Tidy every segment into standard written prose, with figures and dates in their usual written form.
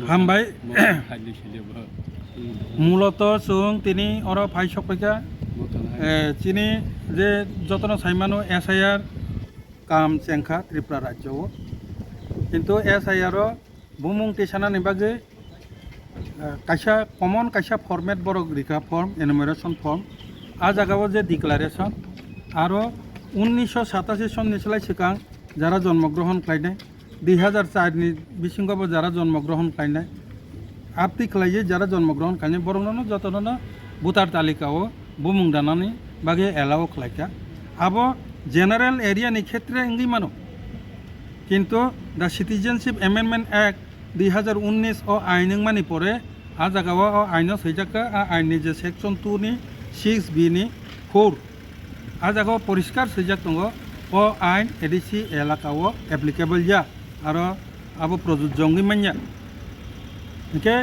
হামবাই মূলত সুং তিনি or phi সপাইকা চিনি যে যতন সাইমানো SIR কাম চেংখা ত্রিপুরা রাজ্য কিন্তু SIR বুমুং টিসানানি বাগে কাইসা কমন কাইসা ফরমেট বড় রিকা ফর্ম এনুমেরেশন ফর্ম আ জায়গাও যে ডিক্লারেশন আরও 1987 সননি সেলাই সিকাং যারা জন্মগ্রহণ খাইনায় 2004 नि बिसिंगाबो যারা জন্মগ্রহণ খাইনায় আপতি খাইয়ে যারা জন্মগ্রহণ খাইনায় বরংনো যতनो ভোটার তালিকাও বুমুং দানানি বাগে এলাও খাইকা আবো জেনারেল এরিয়াनि ক্ষেত্রে ইঙ্গি মানো কিন্তু দ্য সিটিজেনশিপ অ্যামেন্ডমেন্ট অ্যাক্ট 2019 ও আইন মানি পরে আ জায়গাও ও আইন সৈজাকা আ আইনनि যে সেকশন 2 नि 6B नि 4 আ জায়গাও পরিষ্কার সৈজাক দङ ও আইন এডিসি এলাকাও অ্যাপ্লিকেবল যা আর আবো প্রযোজ্য মান্য ওকে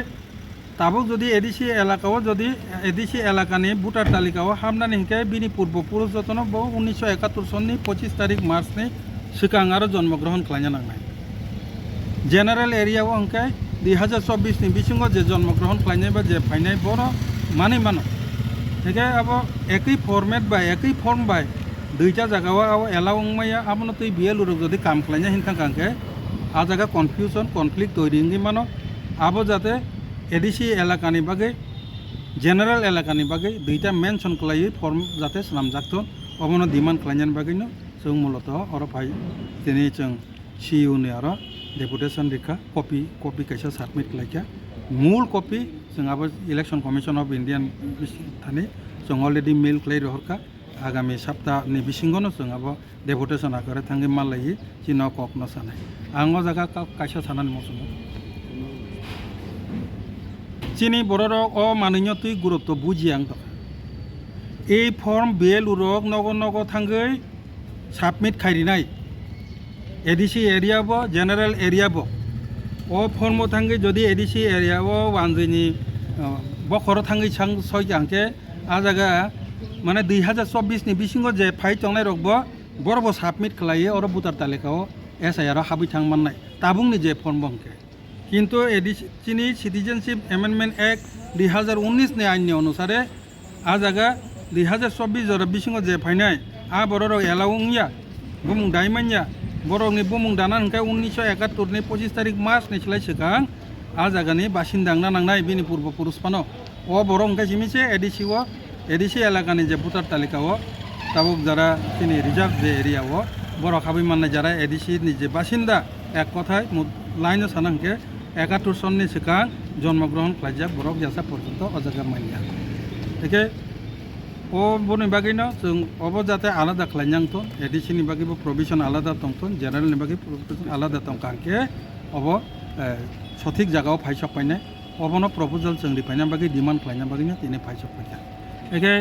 তাবক যদি এডিসি এলাকাও যদি এডিসি এলাকানি ভোটার তালিকাও হামনানি হিকে বিনি পূর্বপুরুষ যতন 1971 সননি 25 তারিখ মার্চ नि সিকাং আর জন্মগ্রহণ খাইনা নাंनाय জেনারেল এরিয়াও অঙ্কে 2024 नि बिसिंगो जे জন্মগ্রহণ খাইনাय বা যে ফাইনাय বড় মানি মানো হিকে আবো একই ফরম্যাট বা একই ফর্ম বাই দুইটা জায়গাও এলাও মাইয়া আমনো তুই বিএল উরক যদি কাম খাইনা হিনথাং কাংকে आ जगह कन्फ्यूजन कनफ्लिक्ट तैरी मानो आबो जाते एडिसी एलाकानि बागे जेनारेल एलाकानि बागे दुईटा मेनसन खालायो फर्म जाते सामजाक्तो अबनो डिमांड खालायनायनि बागैनो जों मूलत और फाइ दिनै जों CU नि आरो डेपुटेशन रेखा कपि कैसा सबमिट खालायखा मूल कपि जों आबो इलेक्शन कमिशन अफ इंडिया थानि जों अलरेडी मेल खालाय रहरखा आगामी सप्ताहनि बिसिंगनो जों आबो डेपुटेशन आकारे थांगि मालायि चिनो ककनो सानाय आंगो जागा कायसा सानानि मसुनो चिनि बरर ओ मानिनो तुइ गुरुत्व बुजि आं द ए फर्म बेल उरक नग थांगै सबमिट खायरिनाय एडिसि एरियाबो जेनारेल एरियाबो ओ फर्म थांगै जदि एडिसि एरियाबो वानजैनि बखर थांगै सांग सय जांके आ जागा माने 2024 नि बिसिंगो जे फाइ तंनाय रकबो बरबो सबमिट खालायो और भोटार तालिकाओ SIR हाबै थां माननाय ताबुंनि जे फर्म बंके किन्तु एडिसिनि सिटिजेनशिप एमेंडमेंट एक्ट 2019 नि आइननि अनुसारे आ जागा 2024 जरा बिसिंगो जे फाइनाय आ बररो एलाउंया बुमुं दाइमान्या बरंनि बुमुं दाना हंखाय 1971 नि 25 तारिख मार्च नि सिलाय सिगां आ जागानि बासिन्दांना नांनाय बिनि पूर्व पुरुषपानो ओ बरं हंखाय सिमिसे एडिसि एलाकानि जे भोटार तालिकाओ ताबुक जारा चिनि रिजार्व जे एरियाओ बर खाबै माननाय जारा एडिसि नि जे बासिन्दा एक कथाय लाइन सानांके 71 सननि सिगां जन्मग्रहण खालायजा बरक जासा पर्यन्त अजागा मानिया एके ओ बनि बागैनो जों अब जाते आलादा खालायनांथ एडिसि नि बागैबो प्रोविजन आलादा दंथ जेनारेल नि बागै प्रोविजन आलादा दं कांके अब सठिक जागाव फाइसक पाइनाय अबनो प्रपोजल जों रिफाइनाय बागै डिमांड खालायनाय बागैनो तिनि फाइसक पाइया एके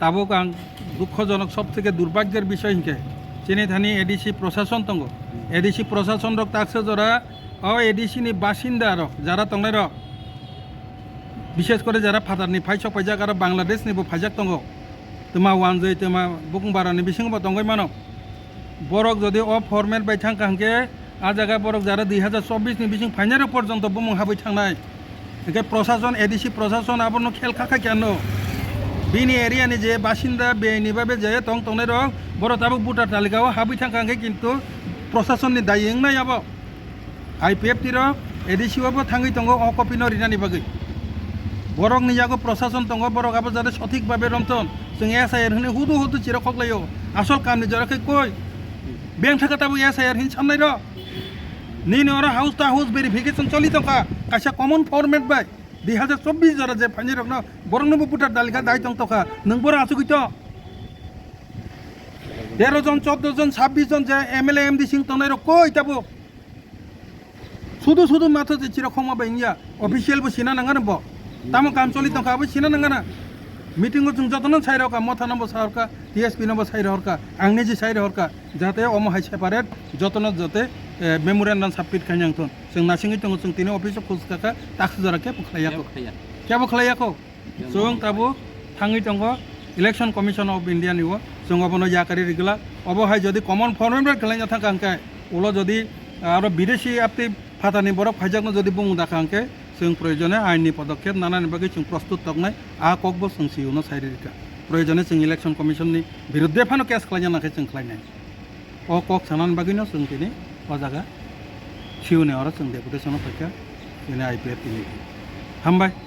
ताबुक आं दुःखजनक सबथेके दुर्भाग्येर विषय हिंके चिनि थानि एडिसि प्रशासन दङ एडिसि प्रशासन रक ताकसे जरा ओ एडिसि नि बासिन्दा रक जारा तंनाय रक विशेष करे जारा फादारनि फाइसक पाइजाक आरो बांलादेशनिबो फाइजाक दङ तमा वानजै तमा बुकुंबारानि बिसिंबो दंगै मानो बरक जदि अ फरमेट बाय थां कांके आ जागा बरक जारा 2024 नि बिसिं फाइनाय पर्यन्त बुमुं हाबै थांनाय एके प्रशासन एडिसि प्रशासन आबनो खेल खाखा केनो बिनि एरियानि जे बासिन्दा बेनि बाबे जे तंनाय रक बर ताबुक भोटार तालिकाओ हाबै थां कांके किन्तु प्रशासननि दायिंनाय आबो IPF तिरो एडिसिआबो थांगै दङ अ कपिनो रिनानि बागै बरक निजागो प्रशासन दङ बरक आबो जाते सठिक भाबे रमथन जों SIR होनो हुदु चिरा खगलायो आसल कामनि जराखै कय बेंक थाखाताबो SIR हिन साननाय र निनो आरो हाउस टा हाउस भेरिफिकेशन चलि दंखा कायसा कमन फरमेट बाय 2024 जरा जे फाइनि रकनो बरंनोबो भोटार तालिका दाय दंतखा नों बर आसुगैत 13 जन 14 जन 26 जन जे MLA MD सिं तंनाय र कय ताबो सुदु माथो जे चिरा खमा बायनिया ऑफिशियल बो सिना नांगान ब तामो काम चलि दंखा बो सिना नांगाना मीटिंग जों जतन साइरका मथा नम्बर सारका TSP नम्बर साइरका आंनि जे साइरका जाते अम हाइ सेपारेट जतन जते मेमोरेंडम सबमिट खायनांथन जों नासिङै दङ जों तिनि अफिस खुसकाका ताक्स जराके बुखलायाखौ खलायाखौ जों ताबो थाङै दङ इलेक्शन कमिशन अफ इंडिया निव जों अबनो याकारि रेगुलार अबहाय जदि कमन फरमेट खालायना थांका अंका उलो जदि आरो विदेशी आपति फातानि बरफ फाइजाकनो जदि बुंनो दाखांके जों प्रयोजने आइननि पदक्षेप नानानि बागै जों प्रस्तुत तकनाय आ ककबो जों सिउनो साइरिका प्रयोजने जों इलेक्शन कमिशननि बिरुद्धे फानो केस खालायनाखै जों खालायनाय अ कक सानानि बागैनो जों दिनै अ जागा सिउने आरो जों डेपुटेसनाव फैखा दिनै आइपिआर दिनै हामबाय